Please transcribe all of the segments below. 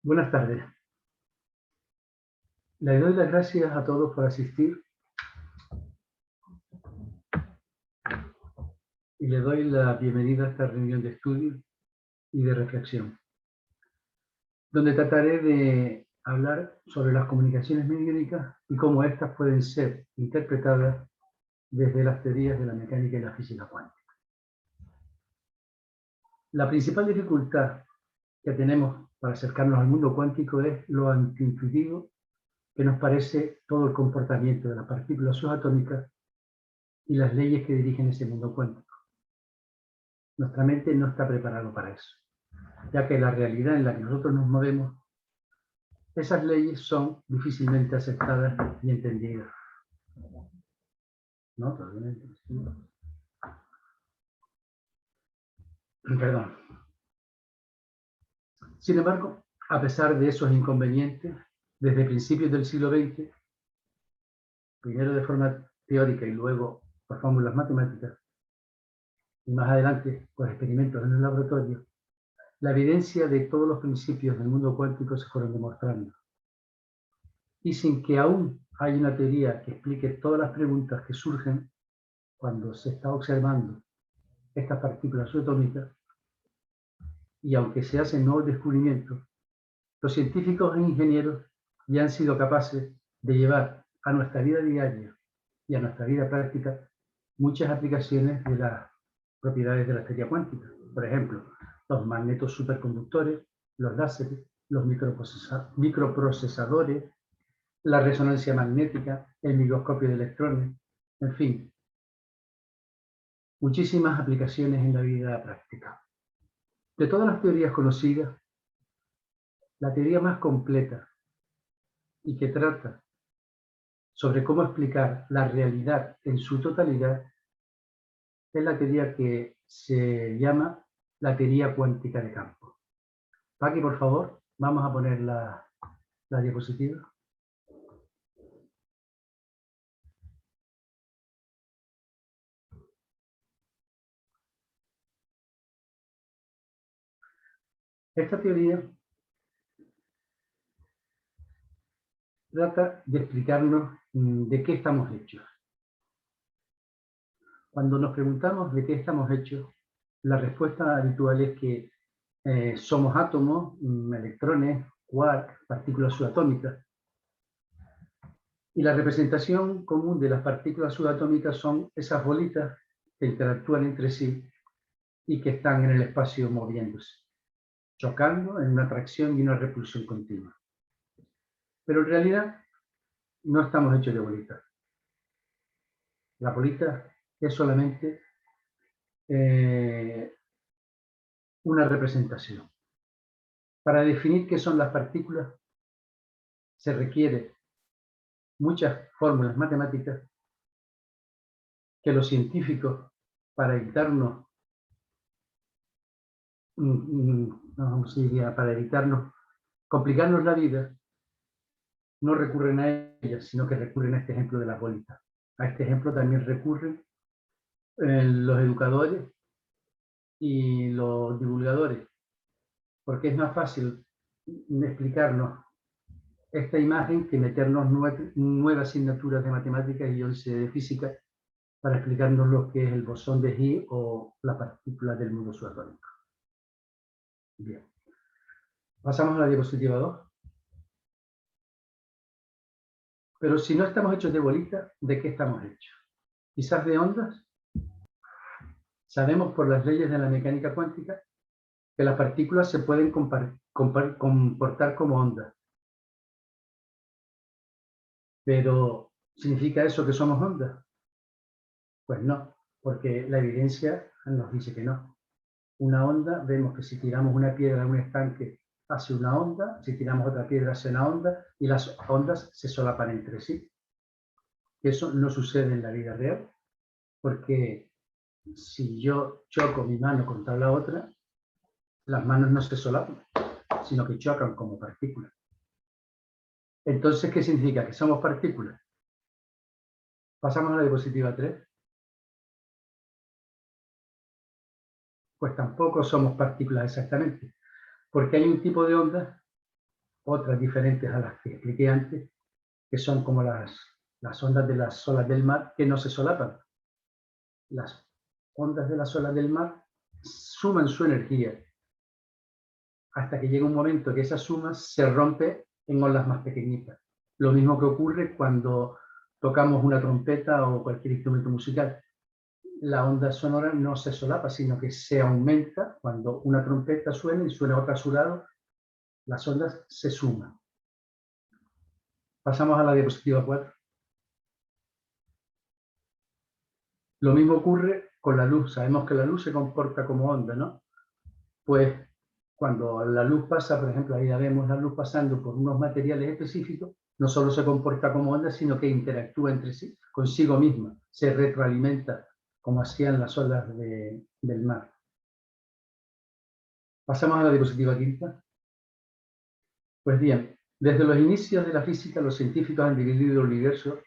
Buenas tardes. Les doy las gracias a todos por asistir y les doy la bienvenida a esta reunión de estudio y de reflexión, donde trataré de hablar sobre las comunicaciones mediúnicas y cómo éstas pueden ser interpretadas desde las teorías de la mecánica y la física cuántica. La principal dificultad que tenemos para acercarnos al mundo cuántico es lo antiintuitivo que nos parece todo el comportamiento de las partículas subatómicas y las leyes que dirigen ese mundo cuántico. Nuestra mente no está preparada para eso, ya que la realidad en la que nosotros nos movemos, esas leyes son difícilmente aceptadas y entendidas. ¿No? Perdón. Sin embargo, a pesar de esos inconvenientes, desde principios del siglo XX, primero de forma teórica y luego por fórmulas matemáticas, y más adelante por experimentos en el laboratorio, la evidencia de todos los principios del mundo cuántico se fueron demostrando. Y sin que aún haya una teoría que explique todas las preguntas que surgen cuando se está observando estas partículas subatómicas, y aunque se hacen nuevos descubrimientos, los científicos e ingenieros ya han sido capaces de llevar a nuestra vida diaria y a nuestra vida práctica muchas aplicaciones de las propiedades de la teoría cuántica. Por ejemplo, los magnetos superconductores, los láseres, los microprocesadores, la resonancia magnética, el microscopio de electrones, en fin, muchísimas aplicaciones en la vida práctica. De todas las teorías conocidas, la teoría más completa y que trata sobre cómo explicar la realidad en su totalidad es la teoría que se llama la teoría cuántica de campo. Paqui, por favor, vamos a poner la diapositiva. Esta teoría trata de explicarnos de qué estamos hechos. Cuando nos preguntamos de qué estamos hechos, la respuesta habitual es que somos átomos, electrones, quarks, partículas subatómicas. Y la representación común de las partículas subatómicas son esas bolitas que interactúan entre sí y que están en el espacio moviéndose, chocando en una atracción y una repulsión continua. Pero en realidad no estamos hechos de bolitas. La bolita es solamente una representación. Para definir qué son las partículas se requiere muchas fórmulas matemáticas que los científicos, para evitarnos, para evitarnos complicarnos la vida, no recurren a ellas, sino que recurren a este ejemplo de las bolitas. A este ejemplo también recurren los educadores y los divulgadores, porque es más fácil explicarnos esta imagen que meternos nuevas asignaturas de matemáticas y 11 de física para explicarnos lo que es el bosón de Higgs o la partícula del mundo subatómico. Bien. Pasamos a la diapositiva 2. Pero si no estamos hechos de bolitas, ¿de qué estamos hechos? Quizás de ondas. Sabemos por las leyes de la mecánica cuántica que las partículas se pueden comportar como ondas. Pero, ¿significa eso que somos ondas? Pues no, porque la evidencia nos dice que no. Una onda, vemos que si tiramos una piedra en un estanque hace una onda, si tiramos otra piedra hace una onda, y las ondas se solapan entre sí. Eso no sucede en la vida real, porque si yo choco mi mano contra la otra, las manos no se solapan, sino que chocan como partículas. Entonces, ¿qué significa? ¿Que somos partículas? Pasamos a la diapositiva 3. Pues tampoco somos partículas exactamente, porque hay un tipo de onda otras diferentes a las que expliqué antes, que son como las ondas de las olas del mar, que no se solapan. Las ondas de las olas del mar suman su energía hasta que llega un momento que esa suma se rompe en olas más pequeñitas. Lo mismo que ocurre cuando tocamos una trompeta o cualquier instrumento musical. La onda sonora no se solapa, sino que se aumenta cuando una trompeta suena y suena otra a su lado, las ondas se suman. Pasamos a la diapositiva 4. Lo mismo ocurre con la luz. Sabemos que la luz se comporta como onda, ¿no? Pues cuando la luz pasa, por ejemplo, ahí ya vemos la luz pasando por unos materiales específicos, no solo se comporta como onda, sino que interactúa entre sí, consigo misma, se retroalimenta, como hacían las olas del mar. Pasamos a la diapositiva 5. Pues bien, desde los inicios de la física, los científicos han dividido el universo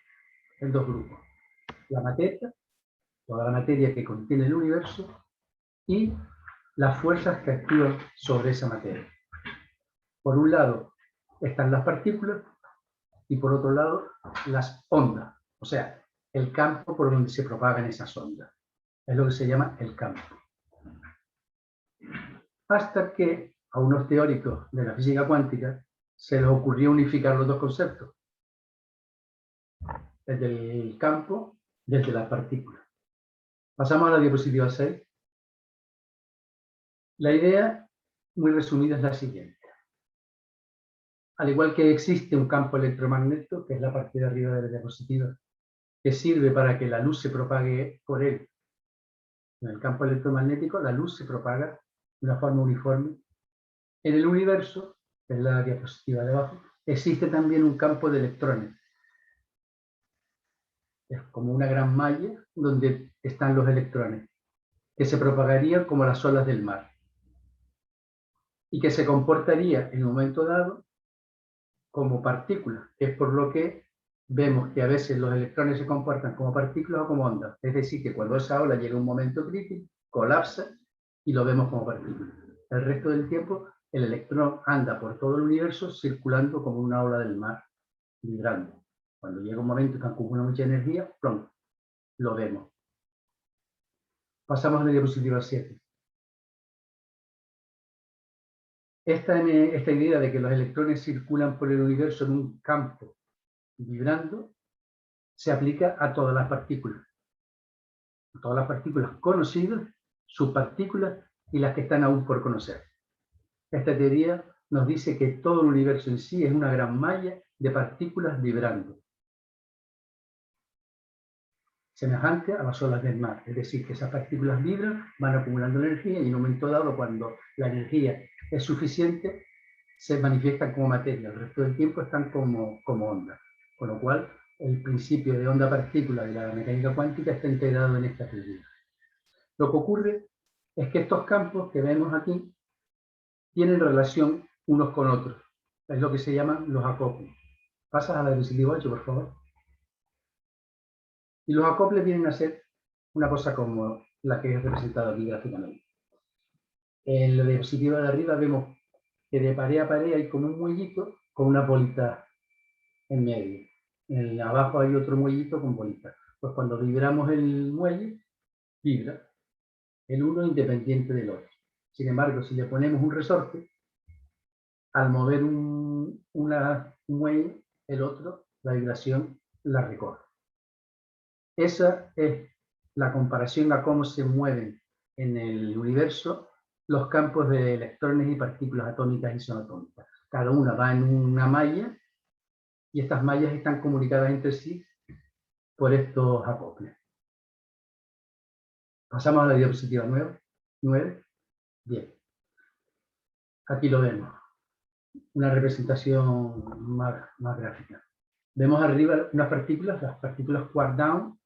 en dos grupos. La materia, toda la materia que contiene el universo, y las fuerzas que actúan sobre esa materia. Por un lado están las partículas y por otro lado las ondas, o sea, el campo por donde se propagan esas ondas. Es lo que se llama el campo. Hasta que a unos teóricos de la física cuántica se les ocurrió unificar los dos conceptos, el del campo y el de las partículas. Pasamos a la diapositiva 6. La idea, muy resumida, es la siguiente. Al igual que existe un campo electromagnético, que es la parte de arriba de la diapositiva, que sirve para que la luz se propague por él. En el campo electromagnético, la luz se propaga de una forma uniforme. En el universo, que es la diapositiva de abajo, existe también un campo de electrones. Es como una gran malla donde están los electrones, que se propagarían como las olas del mar. Y que se comportaría en un momento dado como partículas, que es por lo que vemos que a veces los electrones se comportan como partículas o como ondas. Es decir, que cuando esa ola llega a un momento crítico, colapsa y lo vemos como partículas. El resto del tiempo, el electrón anda por todo el universo circulando como una ola del mar, vibrando. Cuando llega un momento que acumula mucha energía, ¡plum!, lo vemos. Pasamos a la diapositiva 7. Esta idea de que los electrones circulan por el universo en un campo vibrando se aplica a todas las partículas. A todas las partículas conocidas, subpartículas y las que están aún por conocer. Esta teoría nos dice que todo el universo en sí es una gran malla de partículas vibrando, semejante a las olas del mar. Es decir, que esas partículas vibran, van acumulando energía y en un momento dado, cuando la energía es suficiente, se manifiestan como materia. El resto del tiempo están como ondas. Con lo cual, el principio de onda-partícula de la mecánica cuántica está integrado en esta teoría. Lo que ocurre es que estos campos que vemos aquí tienen relación unos con otros. Es lo que se llaman los acoples. Pasas a la diapositiva 8, por favor. Y los acoples vienen a ser una cosa como la que he representado aquí gráficamente. En la diapositiva de arriba vemos que de pared a pared hay como un muellito con una bolita en medio. Abajo hay otro muellito con bolitas. Pues cuando vibramos el muelle, vibra el uno independiente del otro. Sin embargo, si le ponemos un resorte, al mover un muelle, el otro, la vibración la recorre. Esa es la comparación a cómo se mueven en el universo los campos de electrones y partículas atómicas y subatómicas. Cada una va en una malla y estas mallas están comunicadas entre sí por estos acoples. Pasamos a la diapositiva 9. Bien. Aquí lo vemos. Una representación más gráfica. Vemos arriba unas partículas, las partículas quark down,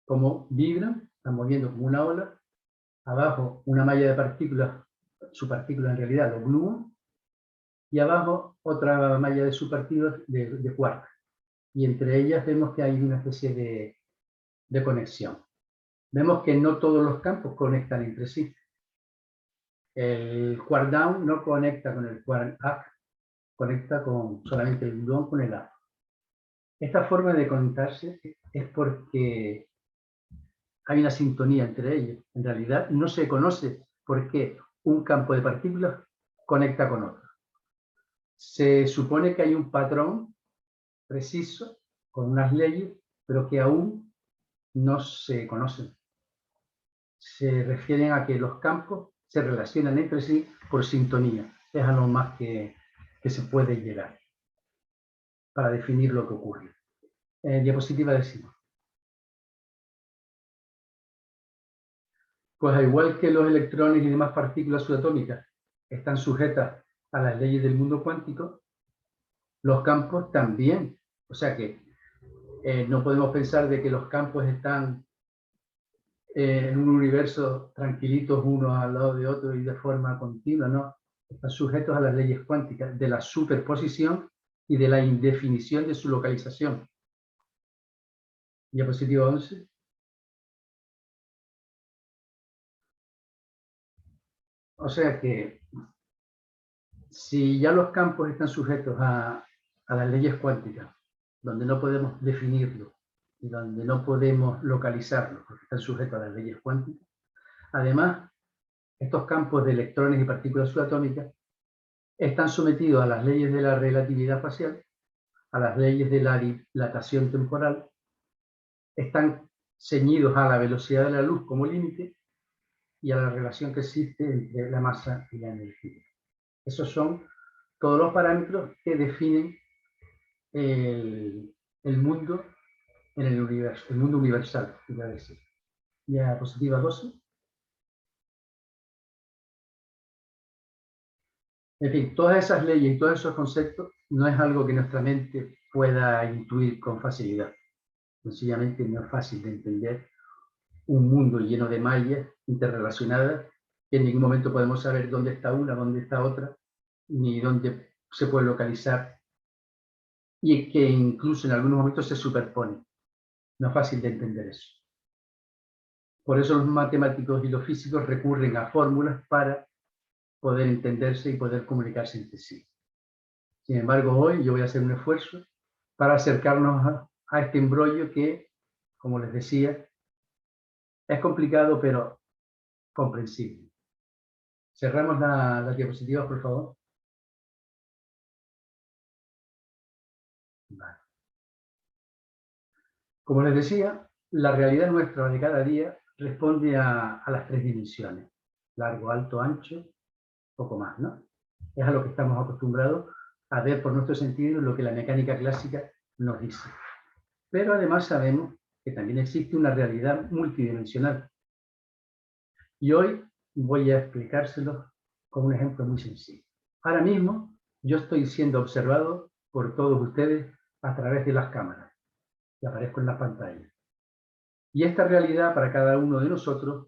como vibran, están moviendo como una ola. Abajo una malla de partículas, subpartículas en realidad, los gluons, y abajo otra malla de subpartículas de quark. Y entre ellas vemos que hay una especie de conexión. Vemos que no todos los campos conectan entre sí. El quark down no conecta con el quark up, conecta con solamente el gluón con el A. Esta forma de conectarse es porque hay una sintonía entre ellos. En realidad no se conoce por qué un campo de partículas conecta con otro. Se supone que hay un patrón preciso, con unas leyes, pero que aún no se conocen. Se refieren a que los campos se relacionan entre sí por sintonía. Es a lo más que se puede llegar para definir lo que ocurre. Diapositiva decimos. Pues al igual que los electrones y demás partículas subatómicas están sujetas a las leyes del mundo cuántico, los campos también. O sea que no podemos pensar de que los campos están en un universo tranquilitos unos al lado de otros y de forma continua, no. Están sujetos a las leyes cuánticas de la superposición y de la indefinición de su localización. Diapositiva 11. O sea que si ya los campos están sujetos a las leyes cuánticas, donde no podemos definirlo y donde no podemos localizarlo, porque están sujetos a las leyes cuánticas, además, estos campos de electrones y partículas subatómicas están sometidos a las leyes de la relatividad espacial, a las leyes de la dilatación temporal, están ceñidos a la velocidad de la luz como límite y a la relación que existe entre la masa y la energía. Esos son todos los parámetros que definen el mundo en el universo, el mundo universal, iba a decir. Diapositiva 12. En fin, todas esas leyes y todos esos conceptos no es algo que nuestra mente pueda intuir con facilidad. Sencillamente no es fácil de entender un mundo lleno de mallas interrelacionadas que en ningún momento podemos saber dónde está una, dónde está otra, ni dónde se puede localizar, y que incluso en algunos momentos se superponen. No es fácil de entender eso. Por eso los matemáticos y los físicos recurren a fórmulas para poder entenderse y poder comunicarse entre sí. Sin embargo, hoy yo voy a hacer un esfuerzo para acercarnos a este embrollo que, como les decía, es complicado pero comprensible. Cerramos la diapositiva, por favor. Vale. Como les decía, la realidad nuestra de cada día responde a las tres dimensiones: largo, alto, ancho, poco más, ¿no? Es a lo que estamos acostumbrados a ver por nuestros sentidos, lo que la mecánica clásica nos dice. Pero además sabemos que también existe una realidad multidimensional. Y hoy voy a explicárselo con un ejemplo muy sencillo. Ahora mismo yo estoy siendo observado por todos ustedes a través de las cámaras que aparezco en las pantallas. Y esta realidad para cada uno de nosotros,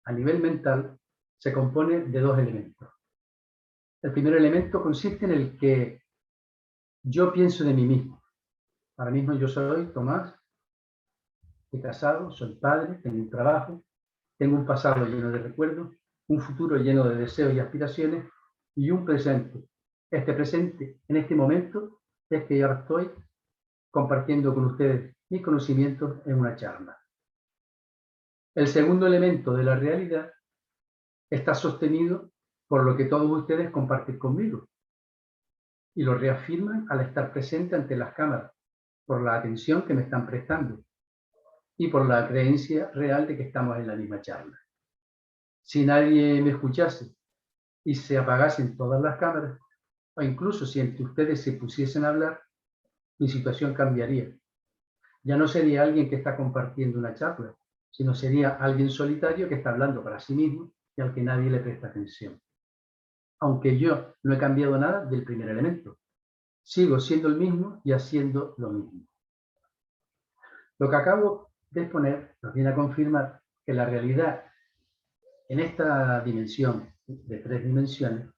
a nivel mental, se compone de dos elementos. El primer elemento consiste en el que yo pienso de mí mismo. Ahora mismo yo soy Tomás, estoy casado, soy padre, tengo un trabajo, tengo un pasado lleno de recuerdos, un futuro lleno de deseos y aspiraciones y un presente. Este presente, en este momento, es que yo ahora estoy compartiendo con ustedes mis conocimientos en una charla. El segundo elemento de la realidad está sostenido por lo que todos ustedes comparten conmigo y lo reafirman al estar presente ante las cámaras, por la atención que me están prestando y por la creencia real de que estamos en la misma charla. Si nadie me escuchase y se apagasen todas las cámaras, o incluso si entre ustedes se pusiesen a hablar, mi situación cambiaría. Ya no sería alguien que está compartiendo una charla, sino sería alguien solitario que está hablando para sí mismo y al que nadie le presta atención. Aunque yo no he cambiado nada del primer elemento, sigo siendo el mismo y haciendo lo mismo. Lo que acabo de exponer nos viene a confirmar que la realidad en esta dimensión de tres dimensiones,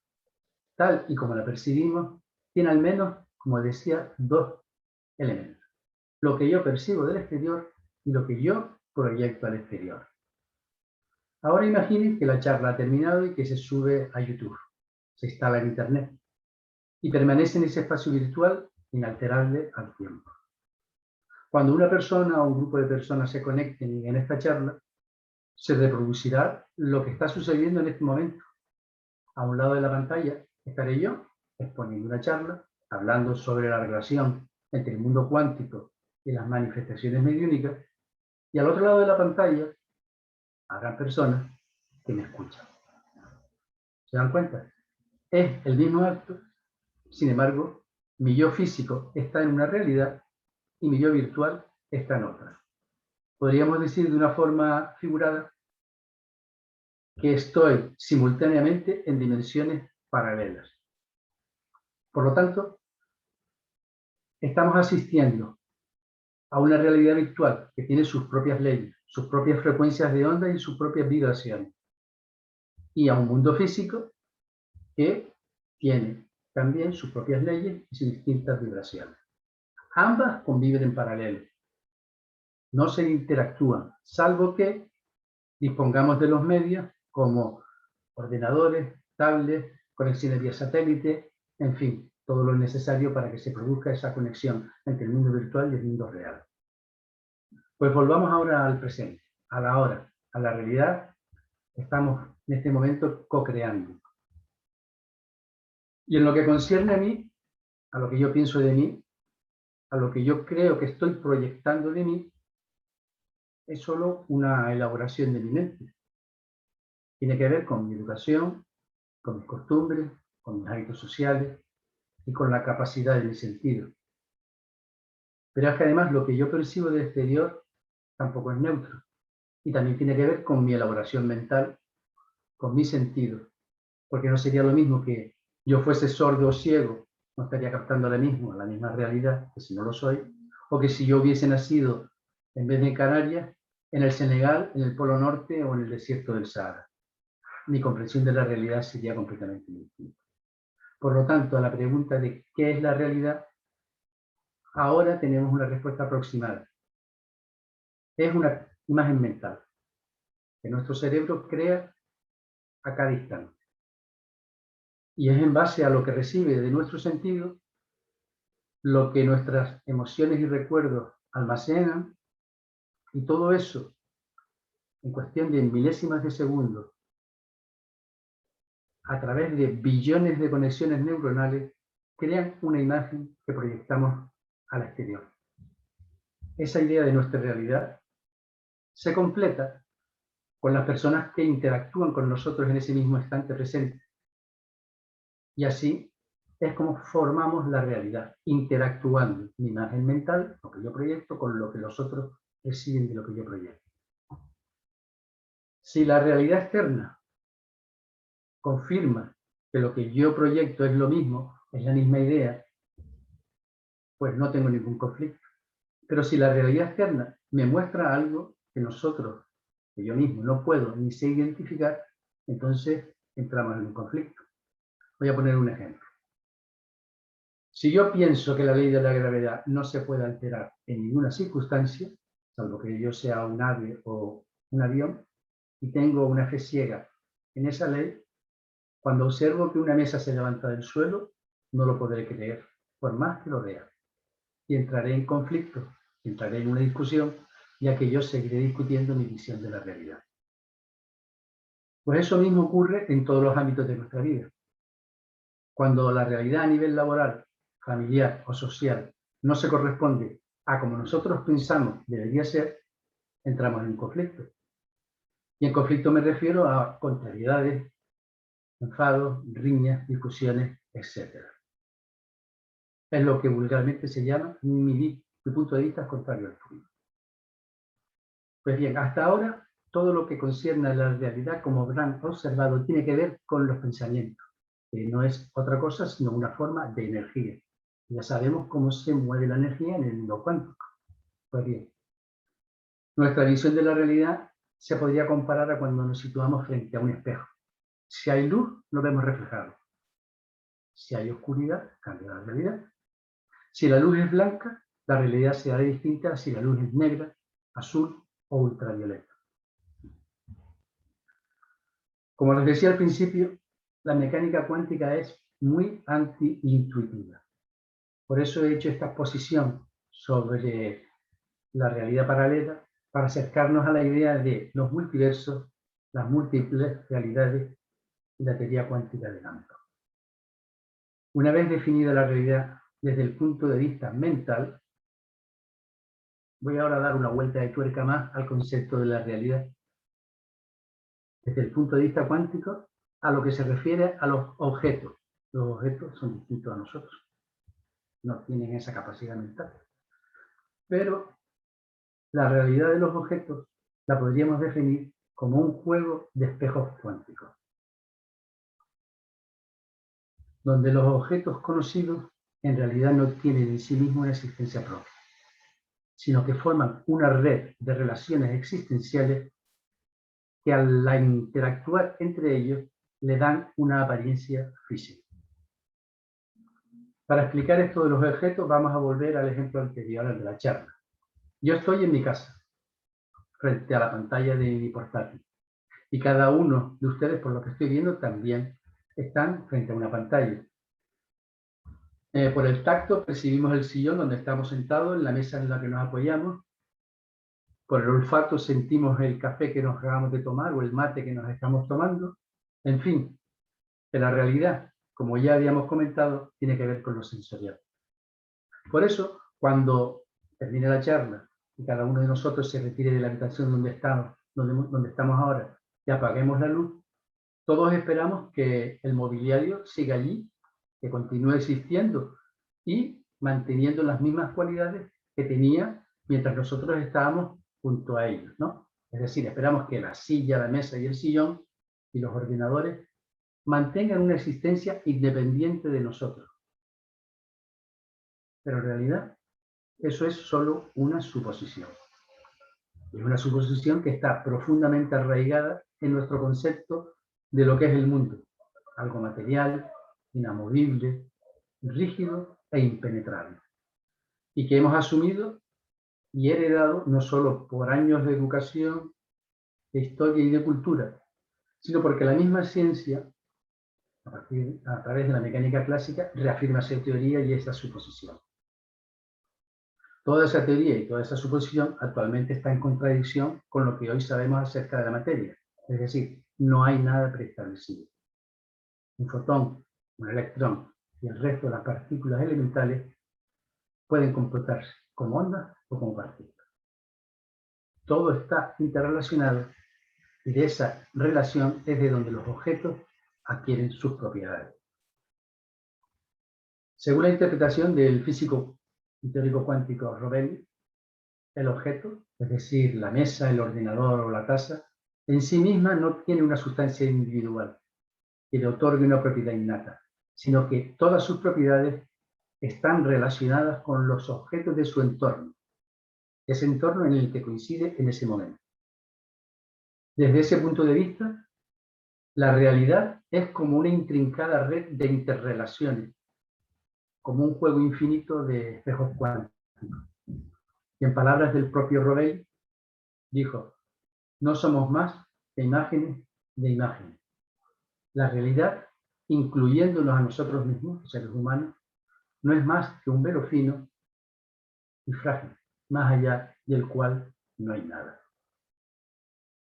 tal y como la percibimos, tiene al menos, como decía, dos elementos: lo que yo percibo del exterior y lo que yo proyecto al exterior. Ahora imaginen que la charla ha terminado y que se sube a YouTube, se instala en Internet. y permanece en ese espacio virtual inalterable al tiempo. Cuando una persona o un grupo de personas se conecten en esta charla, se reproducirá lo que está sucediendo en este momento. A un lado de la pantalla estaré yo exponiendo una charla, hablando sobre la relación entre el mundo cuántico y las manifestaciones mediúnicas, y al otro lado de la pantalla habrá personas que me escuchan. ¿Se dan cuenta? Es el mismo acto, sin embargo, mi yo físico está en una realidad y mi yo virtual está en otra. Podríamos decir de una forma figurada que estoy simultáneamente en dimensiones paralelas. Por lo tanto, estamos asistiendo a una realidad virtual que tiene sus propias leyes, sus propias frecuencias de onda y sus propias vibraciones. Y a un mundo físico que tiene también sus propias leyes y sus distintas vibraciones. Ambas conviven en paralelo. No se interactúan, salvo que dispongamos de los medios como ordenadores, tablets, conexiones vía satélite, en fin, todo lo necesario para que se produzca esa conexión entre el mundo virtual y el mundo real. Pues volvamos ahora al presente, a la hora, a la realidad. Estamos en este momento co-creando. Y en lo que concierne a mí, a lo que yo pienso de mí, a lo que yo creo que estoy proyectando de mí, es solo una elaboración de mi mente. Tiene que ver con mi educación, con mis costumbres, con mis hábitos sociales y con la capacidad de mi sentido. Pero es que además lo que yo percibo del exterior tampoco es neutro y también tiene que ver con mi elaboración mental, con mi sentido, porque no sería lo mismo que yo fuese sordo o ciego, no estaría captando la misma realidad, que si no lo soy, o que si yo hubiese nacido en vez de en Canarias, en el Senegal, en el Polo Norte o en el desierto del Sahara. Mi comprensión de la realidad sería completamente distinta. Por lo tanto, a la pregunta de qué es la realidad, ahora tenemos una respuesta aproximada. Es una imagen mental que nuestro cerebro crea a cada instante. Y es en base a lo que recibe de nuestro sentido lo que nuestras emociones y recuerdos almacenan, y todo eso, en cuestión de milésimas de segundo, a través de billones de conexiones neuronales, crean una imagen que proyectamos al exterior. Esa idea de nuestra realidad se completa con las personas que interactúan con nosotros en ese mismo instante presente. Y así es como formamos la realidad, interactuando mi imagen mental, lo que yo proyecto, con lo que los otros reciben de lo que yo proyecto. Si la realidad externa confirma que lo que yo proyecto es lo mismo, es la misma idea, pues no tengo ningún conflicto. Pero si la realidad externa me muestra algo que nosotros, que yo mismo no puedo ni sé identificar, entonces entramos en un conflicto. Voy a poner un ejemplo. Si yo pienso que la ley de la gravedad no se puede alterar en ninguna circunstancia, salvo que yo sea un ave o un avión, y tengo una fe ciega en esa ley, cuando observo que una mesa se levanta del suelo, no lo podré creer, por más que lo vea. Y entraré en conflicto, entraré en una discusión, ya que yo seguiré discutiendo mi visión de la realidad. Pues eso mismo ocurre en todos los ámbitos de nuestra vida. Cuando la realidad a nivel laboral, familiar o social no se corresponde a como nosotros pensamos debería ser, entramos en un conflicto. Y en conflicto me refiero a contrariedades, enfados, riñas, discusiones, etc. Es lo que vulgarmente se llama mi punto de vista es contrario al tuyo. Pues bien, hasta ahora todo lo que concierne a la realidad, como habrán observado, tiene que ver con los pensamientos, que no es otra cosa sino una forma de energía. Ya sabemos cómo se mueve la energía en el mundo cuántico. Pues bien, nuestra visión de la realidad se podría comparar a cuando nos situamos frente a un espejo. Si hay luz, lo vemos reflejado. Si hay oscuridad, cambia la realidad. Si la luz es blanca, la realidad será distinta a si la luz es negra, azul o ultravioleta. Como les decía al principio, la mecánica cuántica es muy anti-intuitiva. Por eso he hecho esta exposición sobre la realidad paralela para acercarnos a la idea de los multiversos, las múltiples realidades y la teoría cuántica del ámbito. Una vez definida la realidad desde el punto de vista mental, voy ahora a dar una vuelta de tuerca más al concepto de la realidad desde el punto de vista cuántico a lo que se refiere a los objetos. Los objetos son distintos a nosotros, no tienen esa capacidad mental. Pero la realidad de los objetos la podríamos definir como un juego de espejos cuánticos, donde los objetos conocidos en realidad no tienen en sí mismos una existencia propia, sino que forman una red de relaciones existenciales que al interactuar entre ellos le dan una apariencia física. Para explicar esto de los objetos vamos a volver al ejemplo anterior, al de la charla. Yo estoy en mi casa, frente a la pantalla de mi portátil, y cada uno de ustedes, por lo que estoy viendo, también están frente a una pantalla. Por el tacto percibimos el sillón donde estamos sentados, en la mesa en la que nos apoyamos. Por el olfato sentimos el café que nos acabamos de tomar o el mate que nos estamos tomando. En fin, en la realidad, como ya habíamos comentado, tiene que ver con lo sensorial. Por eso, cuando termine la charla y cada uno de nosotros se retire de la habitación donde estamos ahora y apaguemos la luz, todos esperamos que el mobiliario siga allí, que continúe existiendo y manteniendo las mismas cualidades que tenía mientras nosotros estábamos junto a ellos, ¿no? Es decir, esperamos que la silla, la mesa y el sillón y los ordenadores mantengan una existencia independiente de nosotros. Pero en realidad, eso es solo una suposición. Es una suposición que está profundamente arraigada en nuestro concepto de lo que es el mundo. Algo material, inamovible, rígido e impenetrable. Y que hemos asumido y heredado no solo por años de educación, de historia y de cultura, sino porque la misma ciencia, a través de la mecánica clásica, reafirma esa teoría y esa suposición. Toda esa teoría y toda esa suposición actualmente está en contradicción con lo que hoy sabemos acerca de la materia. Es decir, no hay nada preestablecido. Un fotón, un electrón y el resto de las partículas elementales pueden comportarse como ondas o como partículas. Todo está interrelacionado y de esa relación es de donde los objetos adquieren sus propiedades. Según la interpretación del físico y teórico cuántico Rovelli, el objeto, es decir, la mesa, el ordenador o la taza, en sí misma no tiene una sustancia individual que le otorgue una propiedad innata, sino que todas sus propiedades están relacionadas con los objetos de su entorno, ese entorno en el que coincide en ese momento. Desde ese punto de vista, la realidad es como una intrincada red de interrelaciones, como un juego infinito de espejos cuánticos. Y en palabras del propio Rovelli, dijo: no somos más que imágenes de imágenes. La realidad, incluyéndonos a nosotros mismos, seres humanos, no es más que un velo fino y frágil, más allá del cual no hay nada.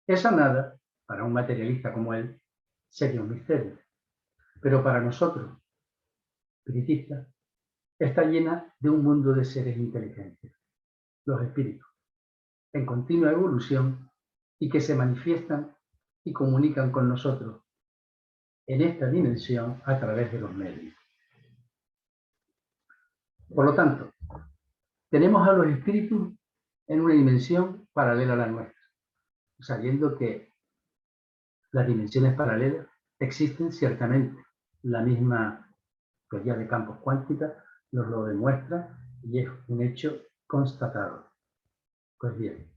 Esa nada, para un materialista como él, sería un misterio. Pero para nosotros, espiritistas, está llena de un mundo de seres inteligentes, los espíritus, en continua evolución y que se manifiestan y comunican con nosotros en esta dimensión a través de los medios. Por lo tanto, tenemos a los espíritus en una dimensión paralela a la nuestra, sabiendo que las dimensiones paralelas existen ciertamente. La misma teoría de campos cuántica nos lo demuestra y es un hecho constatado. Pues bien,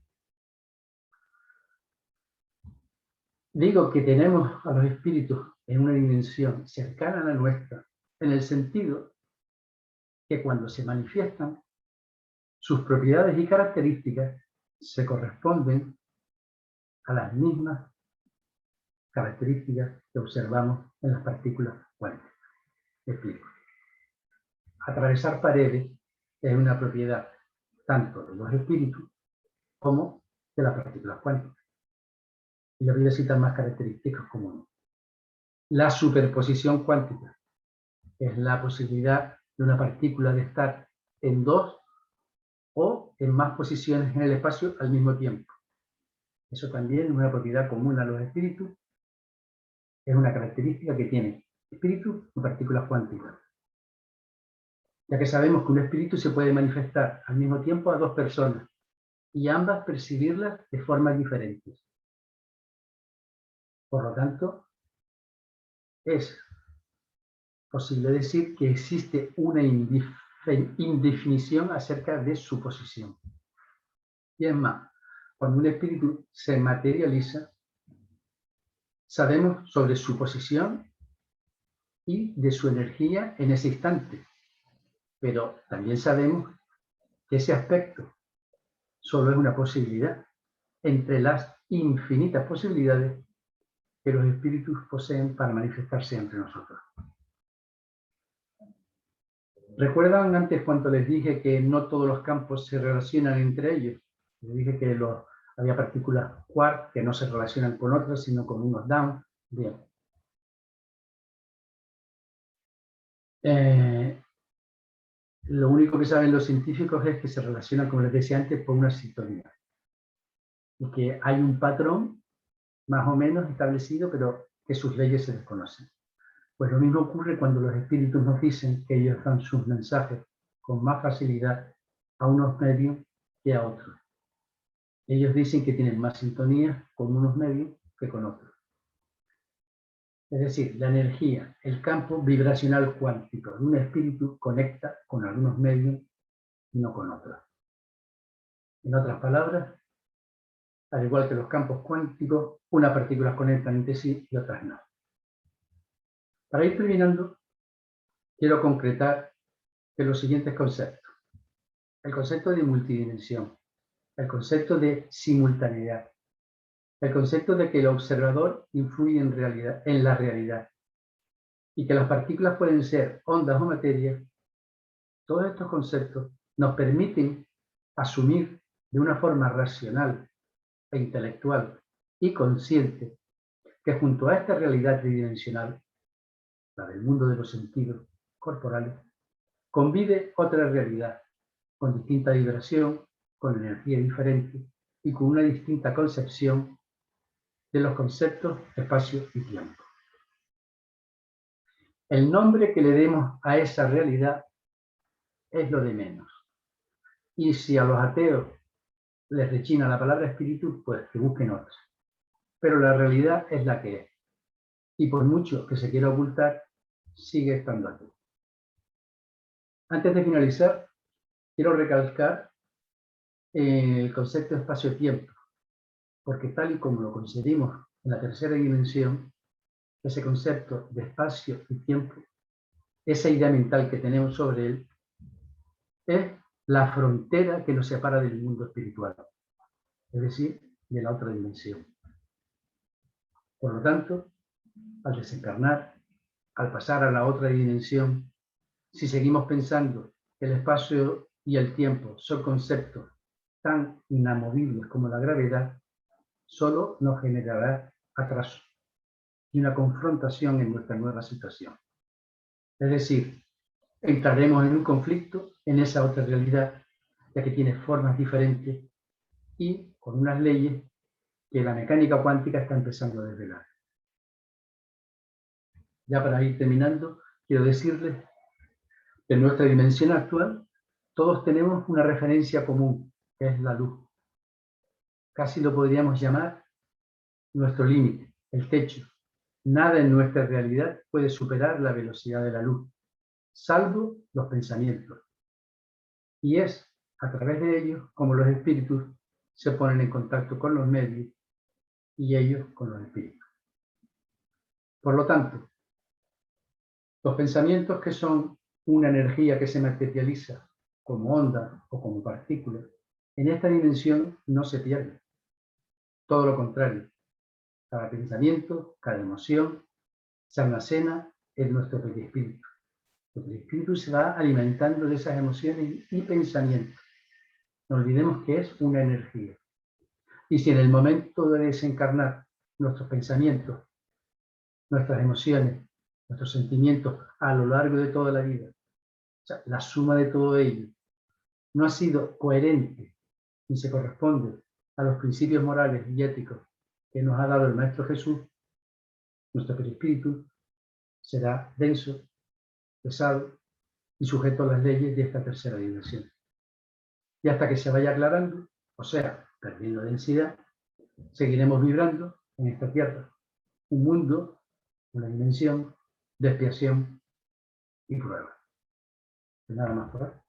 digo que tenemos a los espíritus en una dimensión cercana a la nuestra, en el sentido que cuando se manifiestan, sus propiedades y características se corresponden a las mismas características que observamos en las partículas cuánticas. Me explico. Atravesar paredes es una propiedad tanto de los espíritus como de las partículas cuánticas. Y les voy a citar más características comunes. La superposición cuántica es la posibilidad de una partícula de estar en dos o en más posiciones en el espacio al mismo tiempo. Eso también es una propiedad común a los espíritus. Es una característica que tienen espíritus y partículas cuánticas. Ya que sabemos que un espíritu se puede manifestar al mismo tiempo a dos personas y ambas percibirlas de formas diferentes. Por lo tanto, es posible decir que existe una indefinición acerca de su posición. Y es más, cuando un espíritu se materializa, sabemos sobre su posición y de su energía en ese instante. Pero también sabemos que ese aspecto solo es una posibilidad entre las infinitas posibilidades que los espíritus poseen para manifestarse entre nosotros. ¿Recuerdan antes cuando les dije que no todos los campos se relacionan entre ellos? Les dije que había partículas quark que no se relacionan con otras, sino con unos down. Bien. Lo único que saben los científicos es que se relacionan, como les decía antes, por una sintonía. Y que hay un patrón más o menos establecido, pero que sus leyes se desconocen. Pues lo mismo ocurre cuando los espíritus nos dicen que ellos dan sus mensajes con más facilidad a unos medios que a otros. Ellos dicen que tienen más sintonía con unos medios que con otros. Es decir, la energía, el campo vibracional cuántico de un espíritu conecta con algunos medios y no con otros. En otras palabras, al igual que los campos cuánticos, unas partículas conectan entre sí y otras no. Para ir terminando, quiero concretar en los siguientes conceptos. El concepto de multidimensión, el concepto de simultaneidad, el concepto de que el observador influye en la realidad y que las partículas pueden ser ondas o materia. Todos estos conceptos nos permiten asumir de una forma racional e intelectual y consciente que junto a esta realidad tridimensional, la del mundo de los sentidos corporales, convive otra realidad con distinta vibración, con energía diferente y con una distinta concepción de los conceptos espacio y tiempo. El nombre que le demos a esa realidad es lo de menos. Y si a los ateos les rechina la palabra espíritu, pues que busquen otra. Pero la realidad es la que es. Y por mucho que se quiera ocultar, sigue estando aquí. Antes de finalizar, quiero recalcar el concepto de espacio-tiempo, porque tal y como lo concebimos en la tercera dimensión, ese concepto de espacio y tiempo, esa idea mental que tenemos sobre él, es la frontera que nos separa del mundo espiritual, es decir, de la otra dimensión. Por lo tanto, al desencarnar, al pasar a la otra dimensión, si seguimos pensando que el espacio y el tiempo son conceptos tan inamovibles como la gravedad, solo nos generará atraso y una confrontación en nuestra nueva situación. Es decir, entraremos en un conflicto en esa otra realidad, ya que tiene formas diferentes y con unas leyes que la mecánica cuántica está empezando a desvelar. Ya para ir terminando, quiero decirles que en nuestra dimensión actual todos tenemos una referencia común, que es la luz. Casi lo podríamos llamar nuestro límite, el techo. Nada en nuestra realidad puede superar la velocidad de la luz, salvo los pensamientos. Y es a través de ellos como los espíritus se ponen en contacto con los medios y ellos con los espíritus. Por lo tanto, los pensamientos, que son una energía que se materializa como onda o como partícula, en esta dimensión no se pierden. Todo lo contrario, cada pensamiento, cada emoción se almacena en nuestro perispíritu Porque el espíritu se va alimentando de esas emociones y pensamientos. No olvidemos que es una energía. Y si en el momento de desencarnar nuestros pensamientos, nuestras emociones, nuestros sentimientos a lo largo de toda la vida, o sea, la suma de todo ello, no ha sido coherente ni se corresponde a los principios morales y éticos que nos ha dado el Maestro Jesús, nuestro perispíritu será denso, pesado y sujeto a las leyes de esta tercera dimensión. Y hasta que se vaya aclarando, o sea, perdiendo densidad, seguiremos vibrando en esta tierra, un mundo, una dimensión de expiación y prueba. Nada más por ahora.